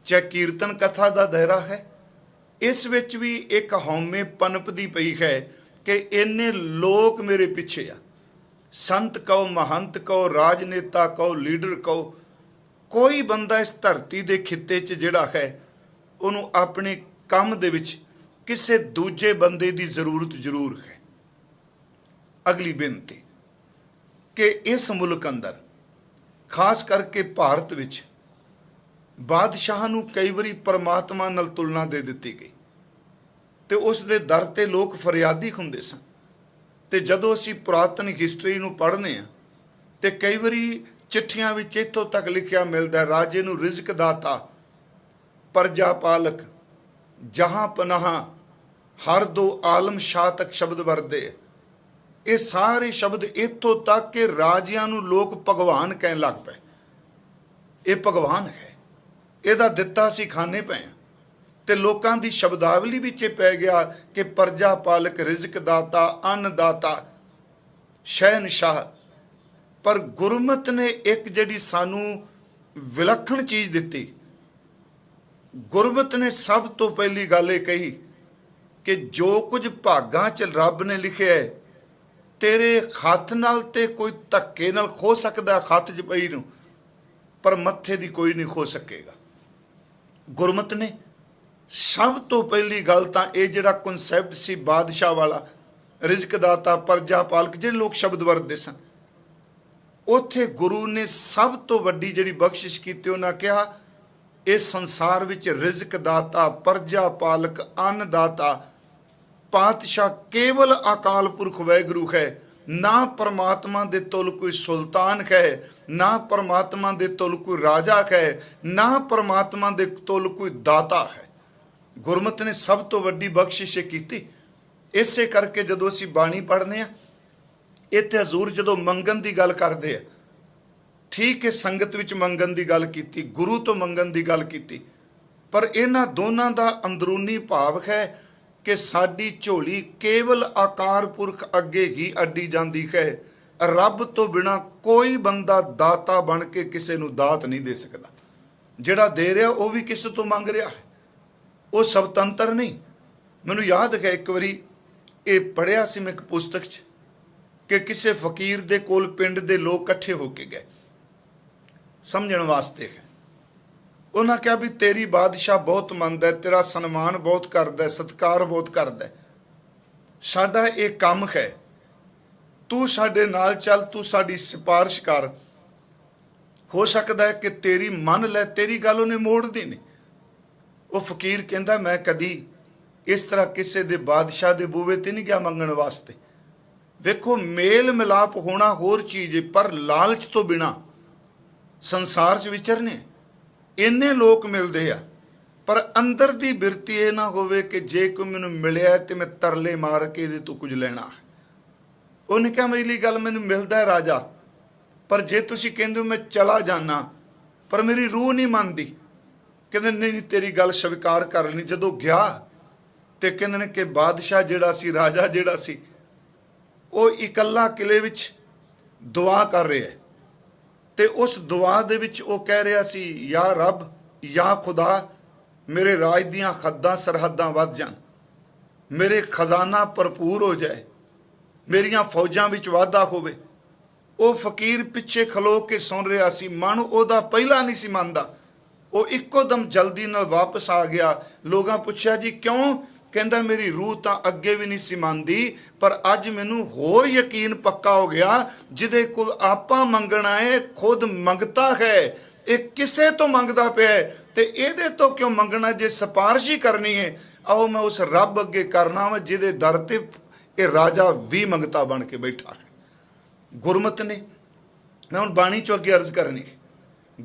चाहे कीर्तन कथा का दायरा है, इस विच भी एक हौमे पनपदी पई है कि इन्ने लोग मेरे पिछे आ। संत कहो, महंत कहो, राजनेता कहो, लीडर कहो, कोई बंदा इस धरती के खिते च जिहड़ा है उन्होंने अपने काम दे विच किसी दूजे बंदे की जरूरत जरूर है। अगली बेनती कि इस मुल्क अंदर खास करके भारत विच बादशाह नूं कई बारी परमात्मा नाल तुलना दे दित्ती गई तो उस दे दर ते लोग फरियादी हुंदे सन। ते जदों असीं पुरातन हिस्टरी नूं पढ़ने आ ते कई बारी चिट्ठियां विच इत्थों तक लिखिया मिलदा है, राजे नूं रिज़क दाता, प्रजा पालक, जहां पनाह, हर दो आलम शाह तक शब्द वरदे। ये सारे शब्द इत्थों तक कि राजियां नूं लोग भगवान कहन लग पे। ये भगवान है, इहदा दित्ता असीं खाने पे आ। ते लोकां दी शब्दावली विच पै गया कि प्रजा पालक, रिज़क दाता, अन्नदाता, शहनशाह। पर गुरमत ने एक जिहड़ी सानू विलखण चीज़ दित्ती, गुरमत ने सब तो पहली गल ये कही कि जो कुछ भागां च रब ने लिखिया है तेरे हथ नाल ते कोई धक्के नाल खो सकदा खत च पई नूं, पर मत्थे दी कोई नहीं खो सकेगा। गुरमत ने सब तो पहली गल तां ये जिहड़ा कॉन्सैप्ट सी बादशाह वाला, रिज़क दाता, प्रजा पालक, जिहड़े लोग शब्द वरतदे सन, उत्थे गुरु ने सब तो वड्डी जिहड़ी बख्शिश कीती, उन्हां कहा इस संसार विच रिज़क दाता, प्रजा पालक, अन्नदाता, पातशाह केवल अकाल पुरख वाहिगुरू है। ना परमात्मा दे तुल कोई सुल्तान है, ना परमात्मा दे तुल कोई राजा है, ना परमात्मा दे तुल कोई दाता है। गुरमत ने सब तो वड्डी बख्शिश कीती। इसे करके जदों असीं बाणी पढ़ने आ, इत्थे हजूर जदों मंगन की गल करदे आ, ठीक है संगत विच मंगन की गल कीती, गुरु तो मंगन की गल कीती, पर इन्हां दोनां दा अंदरूनी भाव है कि साडी झोली केवल आकार पुरख अगे ही अड्डी जाती है। रब तो बिना कोई बंदा दाता बन के किसी नूं दात नहीं दे सकता। जिहड़ा दे रहा वो भी किसी तो मंग रहा है, वो स्वतंत्र नहीं। मैनूं याद है एक बारी ये पढ़िया सी मैं एक पुस्तक च कि किसी फकीर दे कोल पिंड दे लोग इकट्ठे होके गए समझण वास्ते है। उन्हें कहा भी तेरी बादशाह बहुत मंनदा है, तेरा सन्मान बहुत करदा है, सत्कार बहुत करदा है, साडा ये काम है, तू साडे नाल चल, तू साडी सिफारिश कर, हो सकता है कि तेरी मन लै, तेरी गल उन्हें मोड़ दी नहीं। वो फकीर कहंदा मैं कदी इस तरह किसी दे बादशाह दे बूवे ते नहीं गया मंगण वास्ते। वेखो मेल मिलाप होना होर चीज़ है, पर लालच तो बिना संसार च विचरने इन्ने लोग मिलते आ, पर अंदर की बिरती ये ना होवे कि जे कोई मैनूं मिलिया तो मैं तरले मार के इहदे तों कुछ लेना है। उन्हें कहा मेरी गल मैनूं मिलदा है राजा, पर जे तुसीं कहंदे हो मैं चला जाना पर मेरी रूह नहीं मनदी, कहंदे नहीं तेरी गल स्वीकार कर लैनी। जदों गया तो कहंदे ने कि बादशाह जिहड़ा सी, राजा जिहड़ा सी, वो इकल्ला किले विच दुआ कर रहा है ते उस दुआ दे विच वो कह रहा सी, या रब, या खुदा, मेरे राज दियां हद्दां सरहदां वध जान, मेरे खजाना भरपूर हो जाए, मेरियां फौजां विच वाधा होवे। वो फकीर पिछे खलो के सुन रहा सी, मन ओदा पहला नहीं सी मनदा। वो इक्को दम जल्दी नाल वापस आ गया। लोगां पुछया जी क्यों? कहंदा मेरी रूह तो अगे भी नहीं सी मानदी, पर अज मैनू होर यकीन पक्का हो गया, जिदे कोल आपां मंगना है खुद मंगता है, ये किसे तो मंगदा पिया है ते इहदे तो क्यों मंगना? जे सिफारिश ही करनी है आओ मैं उस रब अगे करना वा जिदे दर ते ये राजा भी मंगता बन के बैठा है। गुरमत ने, मैं हुण बाणी चों अगे अर्ज करनी,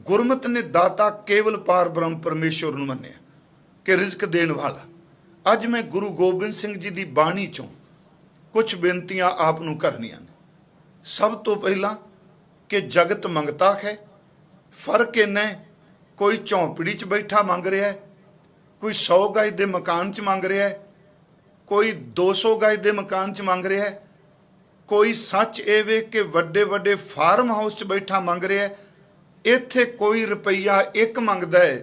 गुरमत ने दाता केवल पार ब्रह्म परमेश्वर नूं मन्निया कि रिज़क देण वाला। अज मैं गुरु गोबिंद सिंह जी की बाणी चों कुछ बेनतियां आप नूं करनियां ने। सब तो पहला कि जगत मंगता है, फर्क इन्ना है कोई झोंपड़ी च बैठा मंग रहा है, कोई 100 गज के मकान च मंग रहा है, कोई 200 गज के मकान च मंग रहा है, कोई सच ये वे कि वड्डे वड्डे फार्म हाउस च बैठा मंग रहा है। इत्थे कोई रुपया एक मंगदा है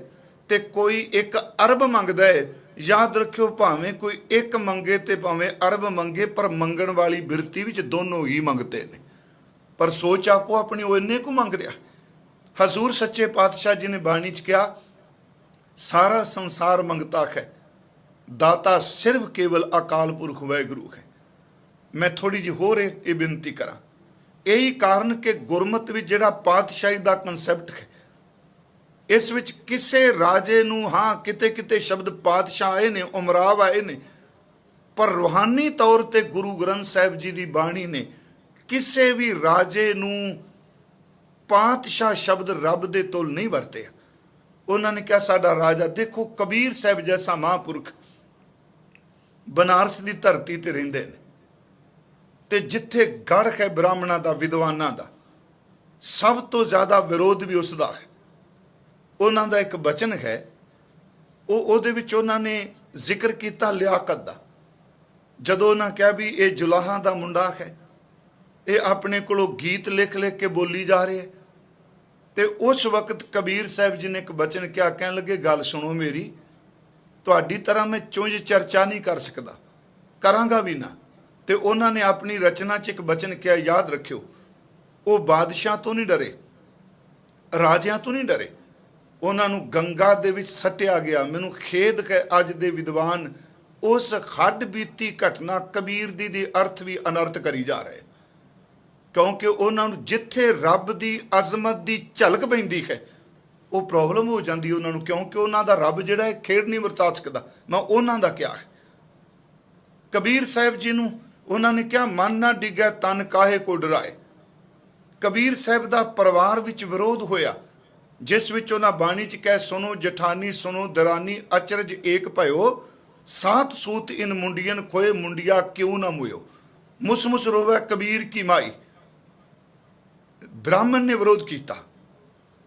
ਤੇ ਕੋਈ 1 ਅਰਬ ਮੰਗਦਾ ਹੈ, याद रखियो भावें कोई 1 मंगे ते भावें अरब मंगे, पर मंगण वाली बिरती विच दोनों ही मंगते ने, पर सोच आपो अपनी वो इन्ने को मंग रहा। हजूर सच्चे पातशाह जी ने बाणी च कहा, सारा संसार मंगता है, दाता सिर्फ केवल अकाल पुरख वाहिगुरू है। मैं थोड़ी जी होर ये बेनती करा, यही कारण कि गुरमत विच जिहड़ा पातशाही दा कंसैप्ट है, इस विच किसे राजे नूं हाँ किते किते शब्द पातशाह आए ने, उमराव आए ने, पर रूहानी तौर ते गुरु ग्रंथ साहिब जी दी बाणी ने किसे भी राजे नूं पातशाह शब्द रब दे तोल नहीं वरते। उन्होंने कहा साडा राजा, देखो कबीर साहिब जैसा महापुरख बनारस की धरती ते रहिंदे ने, ते जिथे गढ़ है ब्राह्मणों का विद्वानां दा, सब तो ज़्यादा विरोध भी उसका है। उन्हों का एक बचन है, उन्होंने जिक्र किया लियाकत का, जदों उन्हें कहा भी ये जुलाहां का मुंडा है, ये अपने को गीत लिख लिख के बोली जा रहे, तो उस वक्त कबीर साहब जी ने एक बचन क्या कह लगे, गल सुनो मेरी, तुहाडी तरह मैं चुंझ चर्चा नहीं कर सकता, करांगा भी ना। तो उन्होंने अपनी रचना च एक बचन क्या, याद रखियो, वो बादशाह तो नहीं डरे, राजियां तो नहीं डरे, उन्होंने गंगा दे विच सट्टिया गया। मैनू खेद है अज दे विद्वान उस खड्ड बीती घटना कबीर दी अर्थ भी अनर्थ करी जा रहे, क्योंकि उन्होंने जिथे रब दी अजमत दी झलक पैंदी है वो प्रॉब्लम हो जाती उन्होंने, क्योंकि उन्हों का रब जिहड़ा है खेड नहीं वरता सकता। मैं उन्हों का क्या है, कबीर साहब जी नूं उन्होंने क्या, मन ना डिग्या तन काहे को डराए। कबीर साहब का परिवार विच विरोध होया, जिस विच उन्हां बाणी च कह, सुनो जठानी सुनो दरानी अचरज एक भयो, 7 सूत इन मुंडियन खोए मुंडिया क्यों ना मुयो, मुस मुस रोवे कबीर की माई। ब्राह्मण ने विरोध किया,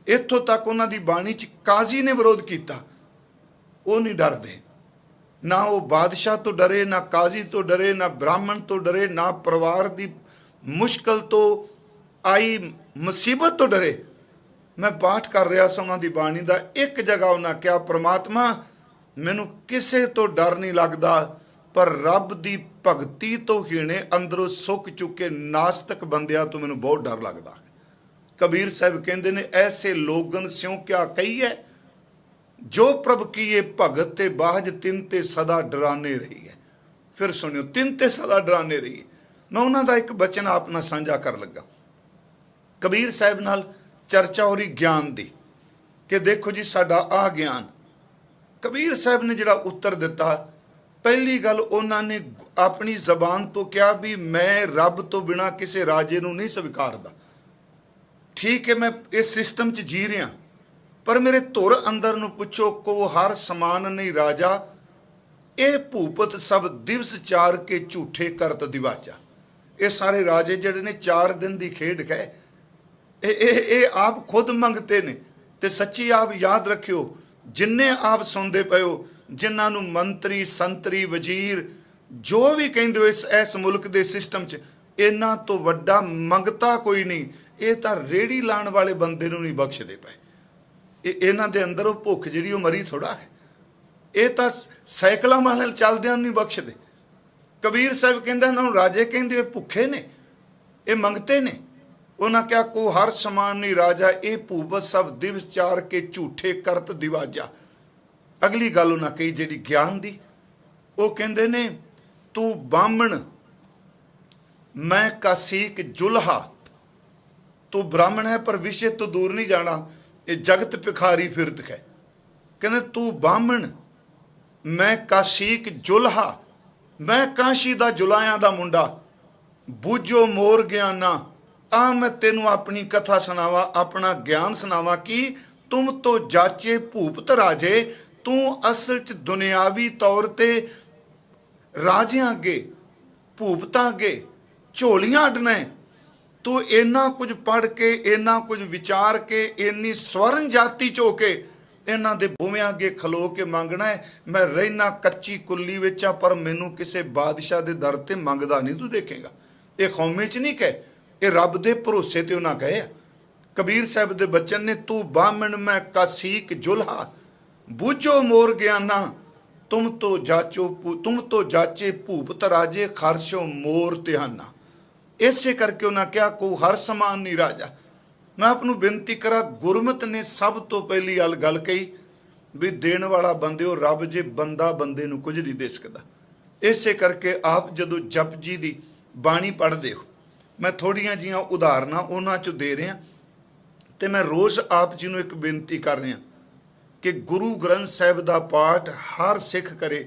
इत्थों तक उन्हां दी बाणी च काजी ने विरोध किया। वो नहीं डरदे, ना वो बादशाह तो डरे, ना काजी तो डरे, ना ब्राह्मण तो डरे, ना परिवार की मुश्किल तो आई मुसीबत तो डरे। मैं पाठ कर रहा सा उन्होंने बाणी का, एक जगह उन्हें क्या, परमात्मा मैनू किसे तो डर नहीं लगता, पर रब की भगती तो हीणे अंदरों सुक चुके नास्तिक बंदियां तो मैनू बहुत डर लगता है। कबीर साहब कहते ने, ऐसे लोगन स्यों क्या कही है, जो प्रभ की ये भगत ते बाहज तिन ते सदा डराने रही है। फिर सुनियो, तिन ते सदा डराने रही है। मैं उन्हों का एक बचन आप नाल साझा कर लगा। कबीर साहब नाल चर्चा हो रही ज्ञान की, कि देखो जी साडा आ ज्ञान। कबीर साहब ने जिहड़ा उत्तर दिता, पहली गल उन्होंने अपनी जबान तो क्या भी मैं रब तो बिना किसी राजे नूं नहीं स्वीकारदा। ठीक है, मैं इस सिस्टम च जी रहा, पर मेरे धुर अंदर नूं पुछो, को हर समान नहीं राजा, ये भूपत सब दिवस चार के झूठे करत दिवाजा। ये सारे राजे जिहड़े ने 4 दिन की खेड है, ये आप खुद मंगते ने। ते सच्ची आप याद रखियो, जिन्ने आप सुनते पे हो, जिन्होंने मंत्री संतरी वजीर जो भी कहिंदे हो इस मुल्क के सिस्टम च, इन्हां तो वड्डा मंगता कोई नहीं। ये तो रेड़ी लाण वाले बंदे नूं नहीं बख्शदे पे, इन्हां दे अंदर वो भुख जिहड़ी मरी थोड़ा है। ये तो साइकिलों वाले चलदियां नहीं बख्शदे। कबीर साहब कहंदा इन्हां राजे कहंदे भुखे ने, ये मंगते ने। उन्हें क्या, को हर समान नहीं राजा, ये भूपत सब दिवस चार के झूठे करत दिवाजा। अगली गल उन्हें कही जी ज्ञान की, वो कहते ने, तू बामण मैं कासीक जुल्हा। तू ब्राह्मण है पर विषय तो दूर नहीं जाना, ये जगत भिखारी फिरत है। कहते तू बामण मैं कासीक जुल्हा, मैं काशी दा जुलाया दा मुंडा, बूझो मोर ज्ञाना। आ मैं तेनू अपनी कथा सुनावा, अपना ज्ञान सुनावा कि तुम तो जाचे भूपत राजे, तू असल च दुनियावी तौर ते राजियां अगे भूपतां अगे झोलियां अड्डना है। तू इन्ना कुछ पढ़ के, इन्ना कुछ विचार के, इन्नी स्वर्ण जाति चो के इन्हां दे बूवियां अगे खलो के मंगना है, मैं रहना कच्ची कुल्ली विच आ, पर मैनू किसी बादशाह दे दर ते मंगदा नहीं तू देखेगा। ये कौमे च नहीं कहे, ये रब दे भरोसे ते उन्हां कहे। कबीर साहब दे बचन ने, तू बामण मैं कासीक जुल्हा, बूझो मोर ज्ञाना तुम तो जाचे भूपत राजे खरशो मोर ध्याना। इसे करके उन्हें क्या को हर समान नहीं राजा। मैं आपनू बेनती करा, गुरमत ने सब तो पहली गल कही भी देण वाला बंदे हो रब, जे बंदा बंदे नू कुछ नहीं दे सकता। इसे करके आप जदों जप जी की बाणी पढ़ते हो, मैं थोड़ियां जिहियां उदाहरणां उन्हां चों दे रहा, तो मैं रोज़ आप जी नू एक बेनती कर रहा कि गुरु ग्रंथ साहिब का पाठ हर सिख करे,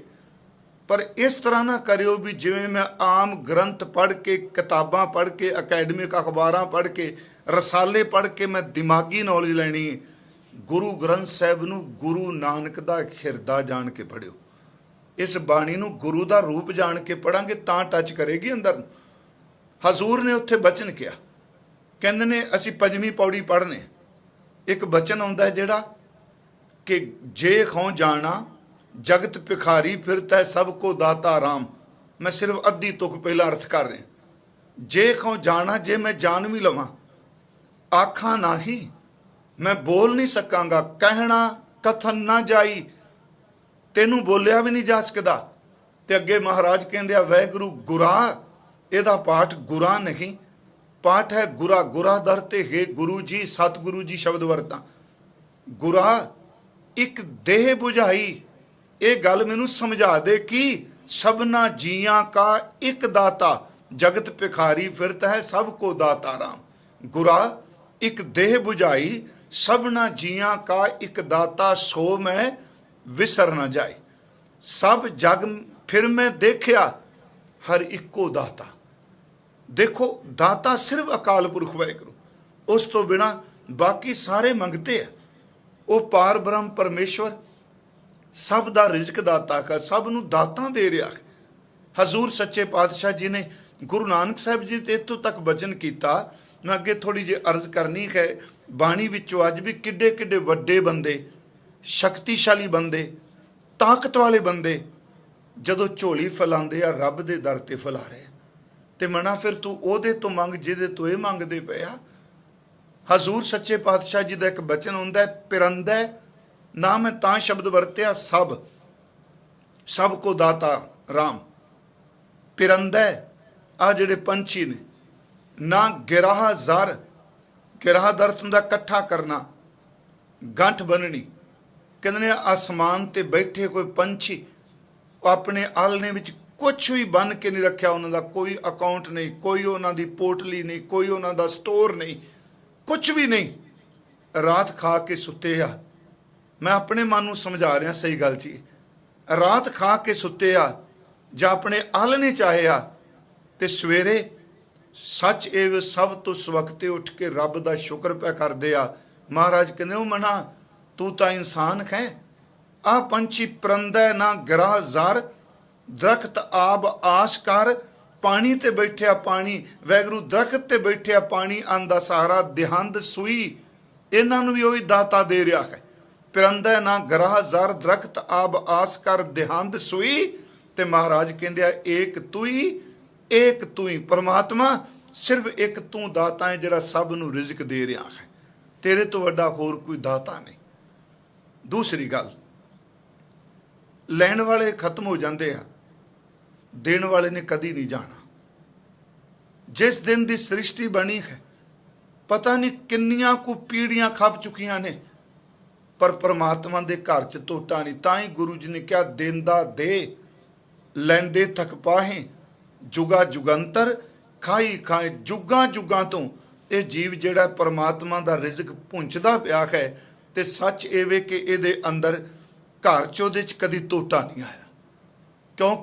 पर इस तरह ना करियो भी जिवें मैं आम ग्रंथ पढ़ के, किताबां पढ़ के, अकैडमिक अखबारां पढ़ के, रसाले पढ़ के मैं दिमागी नॉलेज लैनी है। गुरु ग्रंथ साहिब नू गुरु नानक दा हिरदा जान के पढ़ियो। इस बाणी नू गुरु दा रूप जान के पढ़ांगे तां टच करेगी अंदर। हजूर ने उत्थे बचन किया, कहंदे ने असीं पंजवीं पौड़ी पढ़ने, एक बचन आउंदा है जिहड़ा कि जे खौ जाना जगत भिखारी फिरता है सबको दाता राम। मैं सिर्फ अद्धी तुक पहला अर्थ कर रहा। जे खौ जाना, जे मैं जान भी लवां, आखा नाही मैं बोल नहीं सकांगा, कहना कथन ना जाई, तेनू बोलिया भी नहीं जा सकता। ते अगे महाराज कहंदे आ वैगुरु गुरा, इहदा पाठ गुरा नहीं, पाठ है गुरा। गुरा दर ते हे गुरु जी, सतगुरु जी शब्द वरता। गुरा एक देह बुझाई, ये गल मैनू समझा दे कि सबना जियां का एक दाता, जगत भिखारी फिरता है सबको दाता राम। गुरा एक देह बुझाई, सबना जियां का एक दाता, सो मैं विसर न जाए। सब जग फिर मैं देखिया हर इको दाता। देखो दाता सिर्फ अकाल पुरख वाहिगुरू, उस तो बिना बाकी सारे मंगते हैं। वो पार ब्रह्म परमेश्वर सब दा रिजक दाता का, सब नू दाता दे रहा है। हजूर सच्चे पातशाह जी ने गुरु नानक साहब जी ते इत्थों तक बचन किया। मैं अगे थोड़ी जी अर्ज करनी है, बाणी विचों अज भी किड्डे किड्डे वड्डे बंदे, शक्तिशाली बंदे, ताकत वाले बंदे जदों झोली फैलाते आ रब दे दर ते फैला रहे, ते मना फिर तू ओहदे तो मंग जिहदे तो ये मंगदे पे आ। हजूर सच्चे पातशाह जी का एक बचन हुंदा है, पिरंदा ना मैं तां शब्द वरत्या सब, सब को दाता राम। पिरंदा आ जिहड़े पंछी ने, ना गिराह ज़र, गिराह दर्थ हुंदा कट्ठा करना, गंठ बननी। कहंदे ने आसमान ते बैठे कोई पंछी अपने आलने विच कुछ भी बन के नहीं रखा, उन्होंने कोई अकाउंट नहीं, कोई उन्होंने पोटली नहीं, कोई उन्होंने स्टोर नहीं, कुछ भी नहीं, रात खा के सुते आ। मैं अपने मन को समझा रहा सही गल जी, रात खा के सुते आ जां अपने आलने चाहे आ, ते सवेरे सच एव सब तो सवखते उठ के रब का शुक्र पै करदे आ। महाराज कहंदे ओ मना तू तो इंसान है। आ पंछी परंदा ना गिराह ज़र, दरख्त आब आस कर, पानी ते बैठिया पानी, वैगुरू दरख्त ते बैठिया पानी आंदा सहारा, दिहंद सूई, इन्हां नूं भी वही दाता दे रहा है। परंदा ना गिराह ज़र, दरख्त आब आस कर, दिहंद सूई, ते महाराज कहंदे आ एक तू ही, एक तू ही परमात्मा, सिर्फ एक तू दाता है जिहड़ा सब नूं रिजक दे रहा है, तेरे तो वड्डा होर कोई दाता नहीं। दूसरी गल, लैण वाले खत्म हो जाते हैं, देण वाले ने कदी नहीं जाना। जिस दिन की सृष्टि बनी है पता नहीं किन्नियां को पीढ़ियां खप चुकियां ने, पर परमात्मा के घर च टोटा नहीं। ताई गुरु जी ने क्या देंदा दे, लैंदे थक पाहे, जुगा जुगंतर खाई खाए। जुगा जुगा तो ये जीव जिहड़ा परमात्मा का रिजक पुंचदा पिया है, ते सच एवे कि इहदे अंदर घर च उहदे च कदी टोटा नहीं आया, क्योंकि